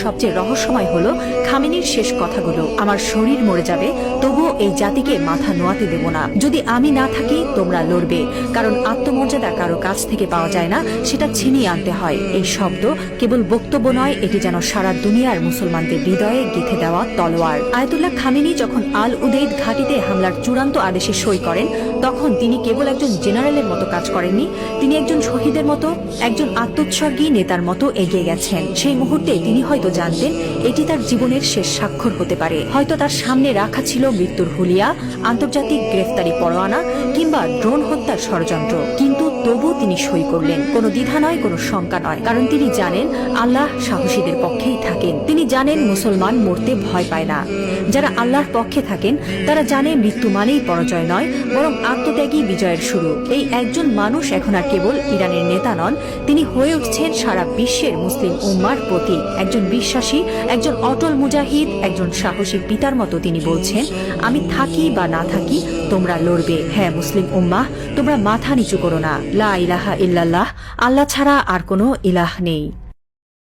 সবচেয়ে রহস্যময় হলো খামেনির শেষ কথাগুলো, আমার শরীর মরে যাবে তবুও এই জাতিকে মাথা নোয়াতে দেব না। যদি আমি না থাকি তোমরা লড়বে, কারণ আত্মমর্যাদা কারো কাছ থেকে পাওয়া যায় না, সেটা ছিনিয়ে আনতে হয়। এই শব্দ কেবল বক্তব্য নয়, এটি যেন সারা দুনিয়ার মুসলমানদের হৃদয়ে গেঁথে দেওয়া তলোয়ার। আয়াতুল্লাহ খামেনি যখন আল উদেইদ ঘাঁটিতে হামলার চূড়ান্ত আদেশে সই করেন, তখন তিনি কেবল একজন জেনারেলের মতো কাজ করেননি, তিনি একজন শহীদের মতো, একজন আত্মোৎসর্গী নেতার মতো এগিয়ে গেছেন। সেই মুহূর্তে তিনি হয়তো জানতেন এটি তার জীবনের শেষ স্বাক্ষর হতে পারে। হয়তো তার সামনে রাখা ছিল মৃত্যুর হুলিয়া, আন্তর্জাতিক গ্রেফতারি পরোয়ানা কিংবা ড্রোন হত্যার ষড়যন্ত্র, কিন্তু তবু তিনি সই করলেন। কোনো দ্বিধা নয়, কোনো শঙ্কা নয়, কারণ তিনি জানেন আল্লাহ সাহসীদের পক্ষেই থাকেন। তিনি জানেন মুসলমান মরতে ভয় পায় না। যারা আল্লাহর পক্ষে থাকেন তারা জানে মৃত্যু মানেই পরাজয় নয়, বরং আত্মত্যাগী বিজয়ের শুরু। এই একজন মানুষ এখন আর কেবল ইরানের নেতা নন, তিনি হয়ে উঠছেন সারা বিশ্বের মুসলিম উম্মার প্রতীক। একজন বিশ্বাসী, একজন অটল মুজাহিদ, একজন সাহসী পিতার মতো তিনি বলছেন, আমি থাকি বা না থাকি তোমরা লড়বে। হ্যাঁ মুসলিম উম্মাহ, তোমরা মাথা নিচু করো না। লা ইলাহা ইল্লাল্লাহ, আল্লাহ ছাড়া আর কোনো ইলাহ নেই।